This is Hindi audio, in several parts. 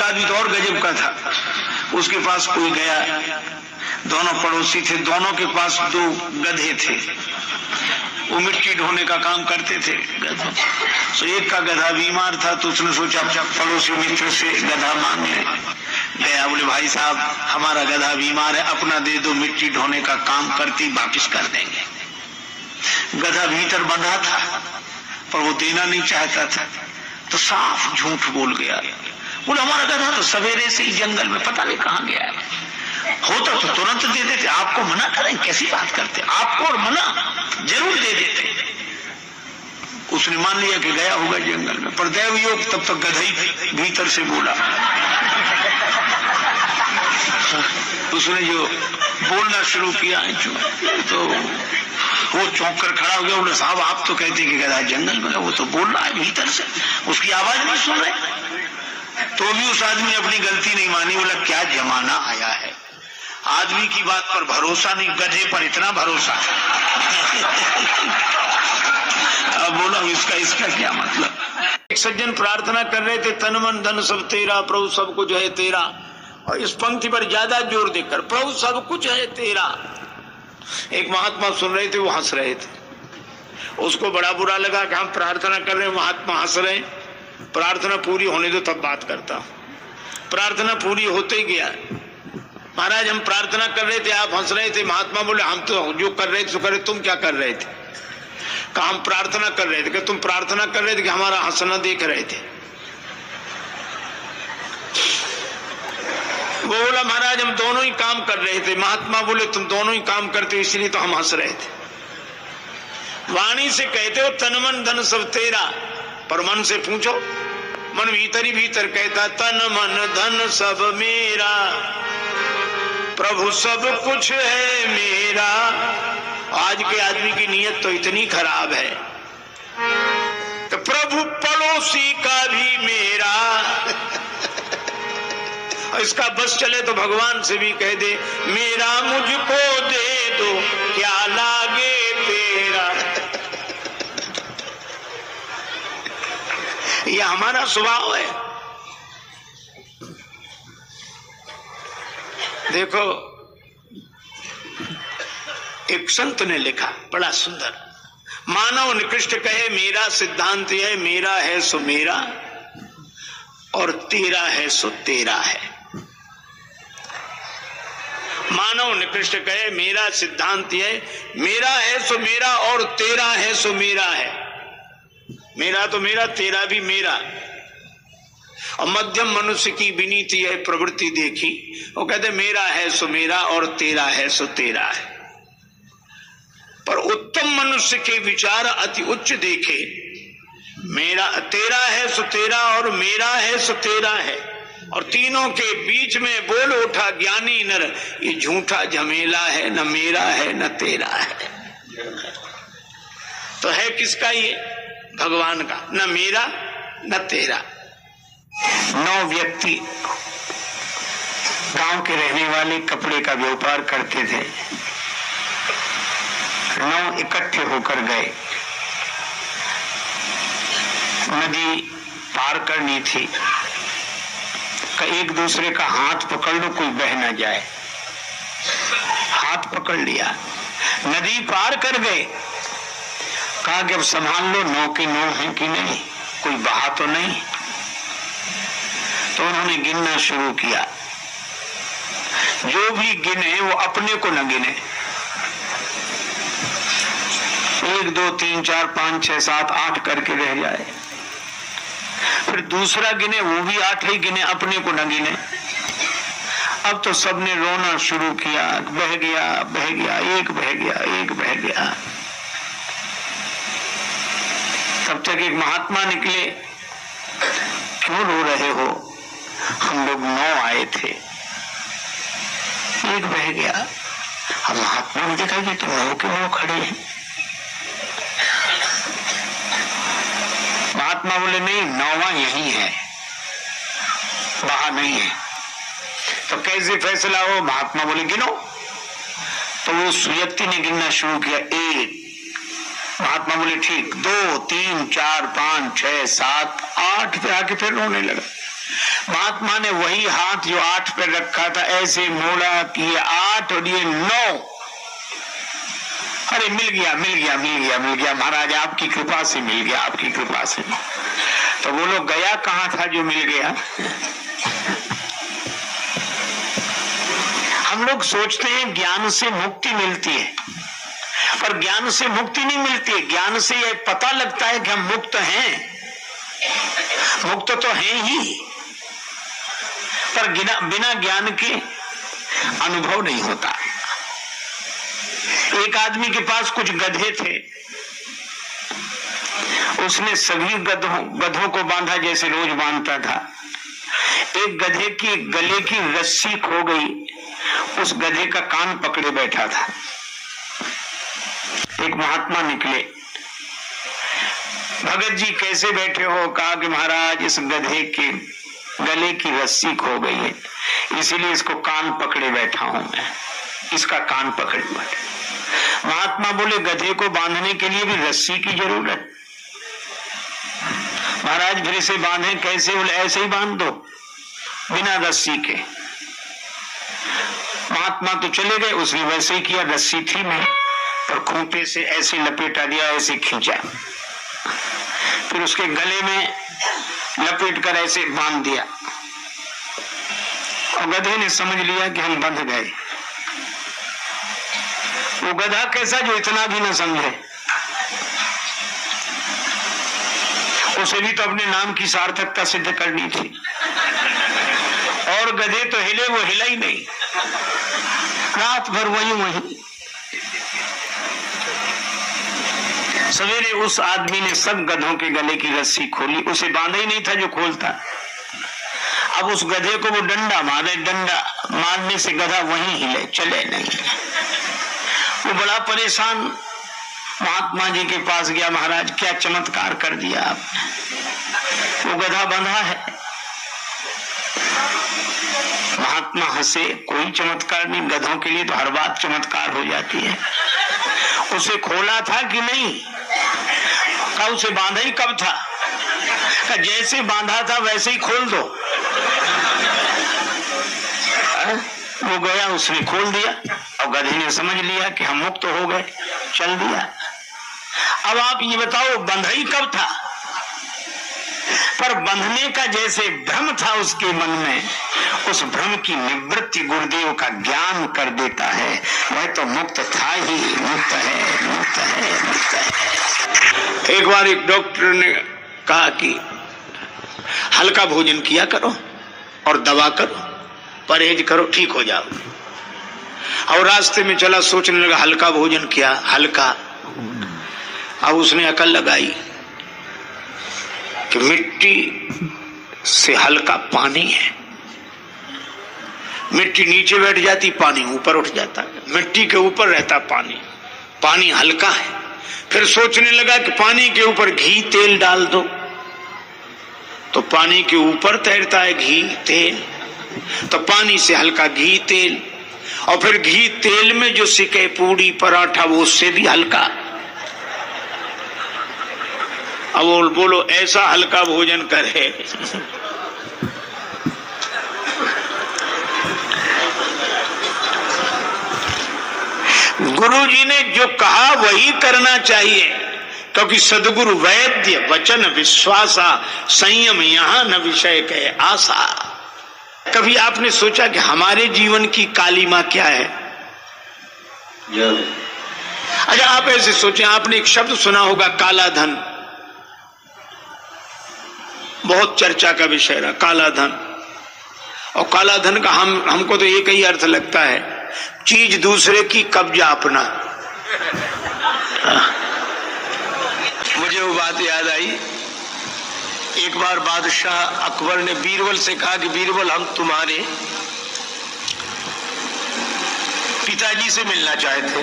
एक आदमी तो और गजब का था, उसके पास कोई गया, दोनों पड़ोसी थे, दोनों के पास 2 गधे थे, वो मिट्टी ढोने का काम करते थे गधे। तो एक का गधा बीमार था, तो उसने सोचा पड़ोसी मित्र से गधा मांग ले। गया, बोले भाई साहब हमारा गधा बीमार है, अपना दे दो, मिट्टी ढोने का काम करती वापिस कर देंगे। गधा भीतर बंधा था पर वो देना नहीं चाहता था, तो साफ झूठ बोल गया। बोले हमारा गधा तो सवेरे से ही जंगल में पता नहीं कहाँ गया है, होता तो तुरंत दे देते, आपको मना करें कैसी बात करते, आपको और मना जरूर दे देते। उसने मान लिया कि गया होगा जंगल में, पर दैव योग तब तक गधा ही भीतर से बोला। उसने जो बोलना शुरू किया तो वो चौंक कर खड़ा हो गया। बोले साहब आप तो कहते कि गधा जंगल में, वो तो बोल रहा है भीतर से, उसकी आवाज नहीं सुन रहे। तो भी उस आदमी ने अपनी गलती नहीं मानी। बोला क्या जमाना आया है, आदमी की बात पर भरोसा नहीं, गधे पर इतना भरोसा। अब बोला इसका क्या मतलब। एक सज्जन प्रार्थना कर रहे थे, तन मन धन सब तेरा, प्रभु सब कुछ है तेरा, और इस पंक्ति पर ज्यादा जोर देकर प्रभु सब कुछ है तेरा। एक महात्मा सुन रहे थे, वो हंस रहे थे, उसको बड़ा बुरा लगा कि हम प्रार्थना कर रहे हैं, महात्मा हंस रहे। प्रार्थना पूरी होने दो तब बात करता हूं। प्रार्थना पूरी होते ही गया, महाराज हम प्रार्थना कर रहे थे, आप हंस रहे थे। महात्मा बोले हम तो जो कर रहे थे सो करे, तुम क्या कर रहे थे? कहा हम प्रार्थना कर रहे थे। कि तुम प्रार्थना कर रहे थे कि हमारा हंसना देख रहे थे? वो बोला महाराज हम दोनों ही काम कर रहे थे। महात्मा बोले तुम दोनों ही काम करते हो इसलिए तो हम हंस रहे थे। वाणी से कहते हो तन मन धन सब तेरा, पर मन से पूछो, मन भीतर ही भीतर कहता तन मन धन सब मेरा, प्रभु सब कुछ है मेरा। आज के आदमी की नीयत तो इतनी खराब है तो प्रभु पड़ोसी का भी मेरा। इसका बस चले तो भगवान से भी कह दे मेरा मुझको दे दो, क्या लागे तेरा। यह हमारा स्वभाव है। देखो एक संत ने लिखा बड़ा सुंदर, मानव निकृष्ट कहे मेरा सिद्धांत है, मेरा है सो मेरा और तेरा है सो तेरा है। मानव निकृष्ट कहे मेरा सिद्धांत है, मेरा है सो मेरा और तेरा है सो मेरा है। मेरा तो मेरा, तेरा भी मेरा। और मध्यम मनुष्य की विनीति है प्रवृत्ति देखी, वो कहते मेरा है सो मेरा और तेरा है सो तेरा है। पर उत्तम मनुष्य के विचार अति उच्च देखे, मेरा तेरा है सो तेरा और मेरा है सो तेरा है। और तीनों के बीच में बोल उठा ज्ञानी नर, ये झूठा झमेला है, न मेरा है न तेरा है। तो है किसका ये? भगवान का। न मेरा न तेरा। 9 व्यक्ति गांव के रहने वाले कपड़े का व्यापार करते थे। 9 इकट्ठे होकर गए, नदी पार करनी थी। एक दूसरे का हाथ पकड़ लो, कोई बह ना जाए। हाथ पकड़ लिया, नदी पार कर गए। कहा कि अब संभाल लो, 9 के 9 है कि नहीं, कोई बहा तो नहीं। तो उन्होंने गिनना शुरू किया। जो भी गिने वो अपने को न गिने। 1 2 3 4 5 6 7 8 करके रह जाए। फिर दूसरा गिने, वो भी 8 ही गिने, अपने को न गिने। अब तो सबने रोना शुरू किया, बह गया बह गया, एक बह गया एक बह गया। तब तक एक महात्मा निकले, क्यों रो रहे हो? हम लोग 9 आए थे, एक बह गया। अब महात्मा ने देखा कि तो 9 के 9 खड़े हैं। महात्मा बोले नहीं, 9वां यही है, वहां नहीं है। तो कैसे फैसला हो? महात्मा बोले गिनो। तो वो व्यक्ति ने गिनना शुरू किया, 1। महात्मा बोले ठीक, 2 3 4 5 6 7 8 पे आके फिर रोने लगा। महात्मा ने वही हाथ जो 8 पे रखा था ऐसे मोड़ा कि ये 8 और ये 9। अरे मिल गया मिल गया मिल गया मिल गया महाराज, आपकी कृपा से मिल गया, आपकी कृपा से। तो बोलो गया कहाँ था जो मिल गया? हम लोग सोचते हैं ज्ञान से मुक्ति मिलती है, पर ज्ञान से मुक्ति नहीं मिलती है। ज्ञान से यह पता लगता है कि हम मुक्त हैं, मुक्त तो हैं ही, पर बिना ज्ञान के अनुभव नहीं होता। एक आदमी के पास कुछ गधे थे, उसने सभी गधों को बांधा जैसे रोज बांधता था। एक गधे की गले की रस्सी खो गई, उस गधे का कान पकड़े बैठा था। एक महात्मा निकले, भगत जी कैसे बैठे हो? कहा कि महाराज इस गधे के गले की रस्सी खो गई है, इसीलिए इसको कान पकड़े बैठा हूं मैं, इसका कान पकड़े बैठा। महात्मा बोले गधे को बांधने के लिए भी रस्सी की जरूरत? महाराज फिर इसे बांधे कैसे? बोले ऐसे ही बांध दो बिना रस्सी के। महात्मा तो चले गए, उसने वैसे ही किया, रस्सी थी नहीं, पर खूंटे से ऐसे लपेटा दिया, ऐसे खींचा, फिर उसके गले में लपेट कर ऐसे बांध दिया, और गधे ने समझ लिया कि हम बंध गए। वो गधा कैसा जो इतना भी न समझे, उसे भी तो अपने नाम की सार्थकता सिद्ध करनी थी, और गधे तो हिले, वो हिला ही नहीं, रात भर वही। सवेरे उस आदमी ने सब गधों के गले की रस्सी खोली, उसे बांधा ही नहीं था जो खोलता। अब उस गधे को वो डंडा मारे, डंडा मारने से गधा वहीं हिले, चले नहीं। वो बड़ा परेशान महात्मा जी के पास गया, महाराज क्या चमत्कार कर दिया आपने, वो गधा बंधा है। महात्मा हंसे, कोई चमत्कार नहीं, गधों के लिए तो हर बात चमत्कार हो जाती है। उसे खोला था कि नहीं? कहा उसे बांधा ही कब था? कहा जैसे बांधा था वैसे ही खोल दो। वो गया, उसने खोल दिया, और गधे ने समझ लिया कि हम मुक्त हो गए, चल दिया। अब आप ये बताओ बंधा ही कब था? पर बंधने का जैसे भ्रम था उसके मन में, उस भ्रम की निवृत्ति गुरुदेव का ज्ञान कर देता है। वह तो मुक्त था ही, मुक्त है, मुक्त है, मुक्त है। एक बार एक डॉक्टर ने कहा कि हल्का भोजन किया करो और दवा करो, परहेज करो, ठीक हो जाओ। और रास्ते में चला, सोचने लगा हल्का भोजन किया, हल्का। अब उसने अकल लगाई कि मिट्टी से हल्का पानी है, मिट्टी नीचे बैठ जाती, पानी ऊपर उठ जाता, मिट्टी के ऊपर रहता पानी, पानी हल्का है। फिर सोचने लगा कि पानी के ऊपर घी तेल डाल दो, तो पानी के ऊपर तैरता है घी तेल, तो पानी से हल्का घी तेल, और फिर घी तेल में जो सिके पूड़ी पराठा वो उससे भी हल्का। अब बोलो ऐसा हल्का भोजन करे। गुरु जी ने जो कहा वही करना चाहिए, क्योंकि सदगुरु वैद्य वचन विश्वासा, संयम यहाँ न विषय के आशा। कभी आपने सोचा कि हमारे जीवन की काली मां क्या है? अच्छा आप ऐसे सोचें, आपने एक शब्द सुना होगा काला धन, बहुत चर्चा का विषय रहा काला धन। और काला धन का हमको तो एक ही अर्थ लगता है, चीज दूसरे की कब्जा अपना। मुझे वो बात याद आई, एक बार बादशाह अकबर ने बीरबल से कहा कि बीरबल हम तुम्हारे पिताजी से मिलना चाहते।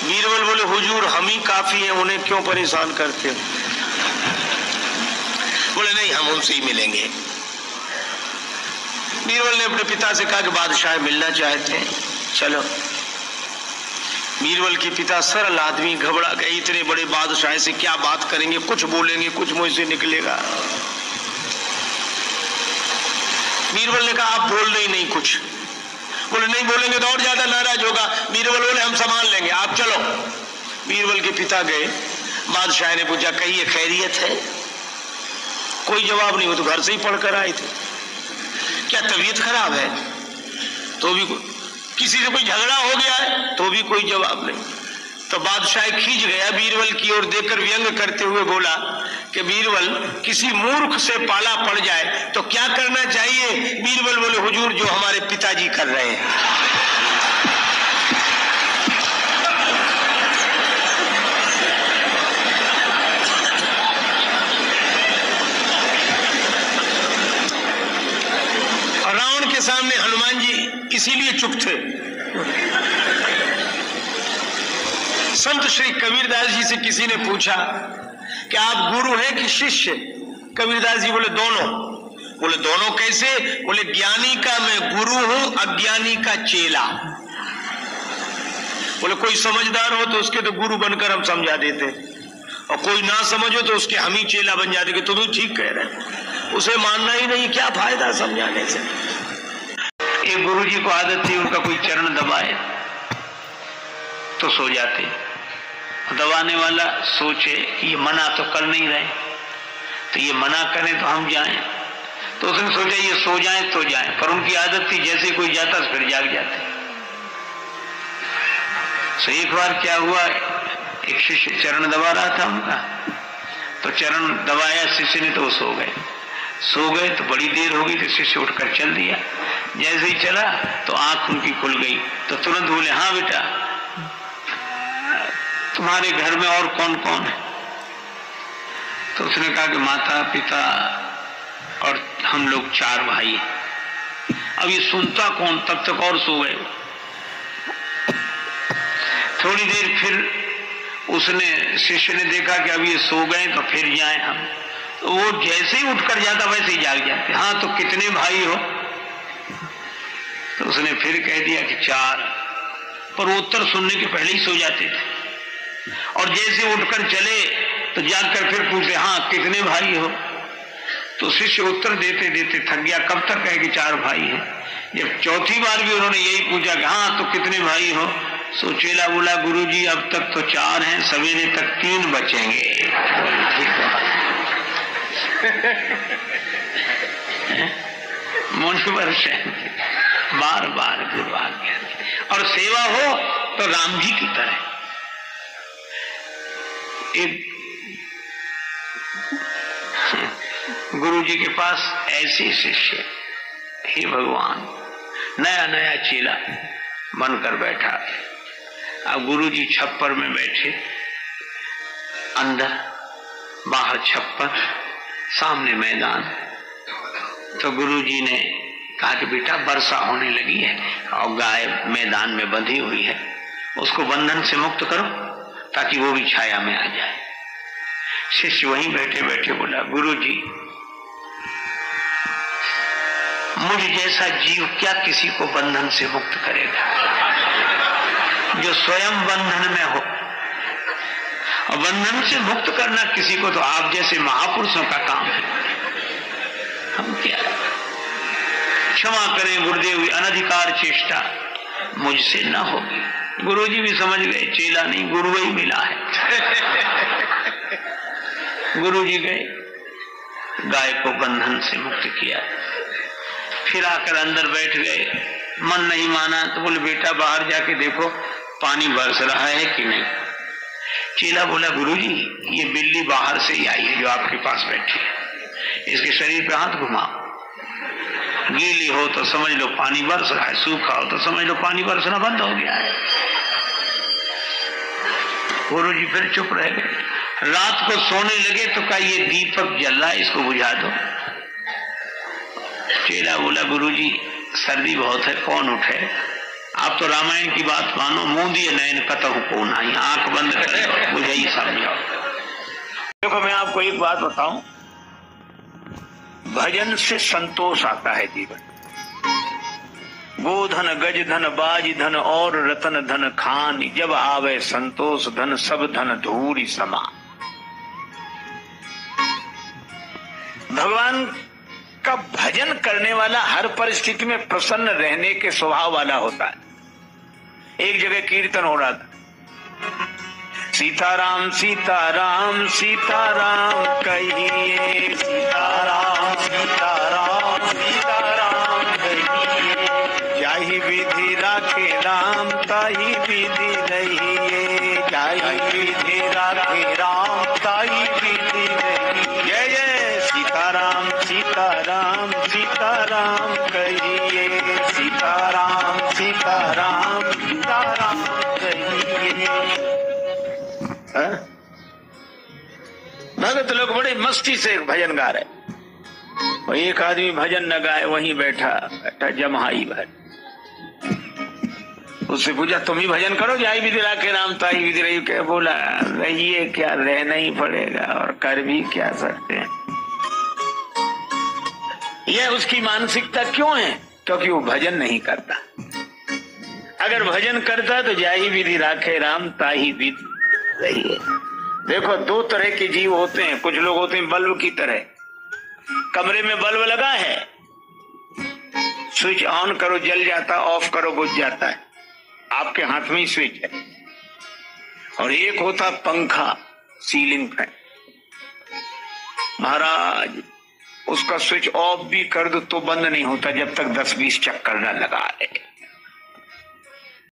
बीरबल बोले हुजूर हम ही काफी हैं, उन्हें क्यों परेशान करते हो? बोले नहीं हम उनसे ही मिलेंगे। बीरबल ने अपने पिता से कहा कि बादशाह मिलना चाहते हैं, चलो। बीरबल के पिता सरल आदमी घबरा गए, इतने बड़े बादशाह से क्या बात करेंगे, कुछ बोलेंगे कुछ मुंह से निकलेगा। बीरबल ने कहा आप बोल रहे नहीं कुछ। बोले नहीं बोलेंगे तो और ज्यादा नाराज होगा। बीरबल बोले हम संभाल लेंगे, आप चलो। बीरबल के पिता गए। बादशाह ने पूछा कहिए खैरियत है? कोई जवाब नहीं, वो तो घर से ही पढ़कर आए थे। क्या तबीयत खराब है? तो भी किसी से कोई झगड़ा हो गया है? तो भी कोई जवाब नहीं। तो बादशाह खींच गया बीरबल की ओर, देखकर व्यंग करते हुए बोला कि बीरबल किसी मूर्ख से पाला पड़ जाए तो क्या करना चाहिए? बीरबल बोले हुजूर जो हमारे पिताजी कर रहे हैं। रावण के सामने हनुमान जी इसीलिए चुप थे। संत श्री कबीरदास जी से किसी ने पूछा कि आप गुरु हैं कि शिष्य? कबीरदास जी बोले दोनों। बोले दोनों कैसे? बोले ज्ञानी का मैं गुरु हूं, अज्ञानी का चेला। बोले कोई समझदार हो तो उसके तो गुरु बनकर हम समझा देते, और कोई ना समझो तो उसके हम ही चेला बन जाते कि तुम ही ठीक कह रहे हो, उसे मानना ही नहीं, क्या फायदा समझाने से। एक गुरुजी को आदत थी उनका कोई चरण दबाए तो सो जाते। दबाने वाला सोचे ये मना तो कर नहीं रहे, तो ये मना करें तो हम जाएं, तो उसने सोचा ये सो जाएं तो जाएं, पर उनकी आदत थी जैसे कोई जाता तो फिर जाग जाते। तो एक बार क्या हुआ, एक शिष्य चरण दबा रहा था उनका, तो चरण दबाया शिष्य ने तो वो सो गए। तो बड़ी देर हो गई तो शिष्य उठकर चल दिया। जैसे ही चला तो आंख उनकी खुल गई, तो तुरंत बोले हाँ बेटा तुम्हारे घर में और कौन कौन है? तो उसने कहा कि माता पिता और हम लोग 4 भाई हैं। अब ये सुनता कौन, तब तक और सो गए। थोड़ी देर फिर उसने शिष्य ने देखा कि अब ये सो गए तो फिर जाएं हम, तो वो जैसे ही उठकर जाता वैसे ही जाग जाते। हाँ तो कितने भाई हो? तो उसने फिर कह दिया कि 4, पर वो उत्तर सुनने के पहले ही सो जाते थे। और जैसे उठकर चले तो जाकर फिर पूछे हाँ कितने भाई हो? तो शिष्य उत्तर देते देते थक गया, कब तक कहे कि 4 भाई हैं। जब चौथी बार भी उन्होंने यही पूछा कि हाँ तो कितने भाई हो? सो चेला बोला गुरुजी अब तक तो 4 हैं, सवेरे तक 3 बचेंगे। मुनिवर बार बार गुरु आज्ञा, और सेवा हो तो राम जी की तरह। एक गुरु जी के पास ऐसे शिष्य, हे भगवान, नया नया चेला बनकर बैठा। अब गुरु जी छप्पर में बैठे, अंदर बाहर छप्पर, सामने मैदान। तो गुरु जी ने कहा कि बेटा वर्षा होने लगी है और गाय मैदान में बंधी हुई है, उसको बंधन से मुक्त करो ताकि वो भी छाया में आ जाए। शिष्य वहीं बैठे बैठे बोला गुरु जी मुझ जैसा जीव क्या किसी को बंधन से मुक्त करेगा, जो स्वयं बंधन में हो। और बंधन से मुक्त करना किसी को तो आप जैसे महापुरुषों का काम है, हम क्या। क्षमा करें गुरुदेव, अनधिकार चेष्टा मुझसे न होगी। गुरुजी भी समझ गए चेला नहीं गुरु ही मिला है। गुरुजी गए, गाय को बंधन से मुक्त किया, फिर आकर अंदर बैठ गए। मन नहीं माना तो बोले बेटा बाहर जाके देखो पानी बरस रहा है कि नहीं। चेला बोला गुरुजी ये बिल्ली बाहर से ही आई है जो आपके पास बैठी है, इसके शरीर पे हाथ घुमाओ, गीली हो तो समझ लो पानी बरस रहा है, सूखा हो तो समझ लो पानी बरसना बंद हो गया है। गुरुजी फिर चुप रह गए। रात को सोने लगे तो कहा ये दीपक जल रहा है, इसको बुझा दो। चेला बोला गुरुजी सर्दी बहुत है, कौन उठे, आप तो रामायण की बात मानो, मुंह दिए नयन कतहु को नहीं, आंख बंद कर मुझे ही समझाओ। देखो मैं आपको एक बात बताऊं, भजन से संतोष आता है जीवन। गोधन गज धन बाज धन और रतन धन खान, जब आवे संतोष धन सब धन धूरी समा। भगवान का भजन करने वाला हर परिस्थिति में प्रसन्न रहने के स्वभाव वाला होता है। एक जगह कीर्तन हो रहा था, सीताराम सीताराम सीताराम कहिए, सीताराम सीताराम सीताराम कहिए, जाहि विधि राखे राम ताहि विधि रहिए, जाहि विधि राखे राम ताहि विधि रहिए। जय जय सीताराम सीताराम सीताराम कहिए, सीताराम सीताराम सीताराम कहिए। भगत लोग बड़े मस्ती से भजन गा रहे। एक आदमी भजन न गाए, वहीं बैठा जमहाई भर। उससे पूछा तुम ही भजन करो, जाई विधि राखे राम ताई विधि रही। क्या बोला, रहिए क्या, रहना ही पड़ेगा और कर भी क्या सकते हैं। यह उसकी मानसिकता क्यों है? क्योंकि वो भजन नहीं करता। अगर भजन करता तो जाई विधि राखे राम ताई विधि रहिए। देखो, दो तरह के जीव होते हैं। कुछ लोग होते हैं बल्ब की तरह, कमरे में बल्ब लगा है, स्विच ऑन करो जल जाता, ऑफ करो बुझ जाता है, आपके हाथ में ही स्विच है। और एक होता पंखा, सीलिंग फैन। महाराज, उसका स्विच ऑफ भी कर दो तो बंद नहीं होता जब तक 10-20 चक्कर न लगा ले।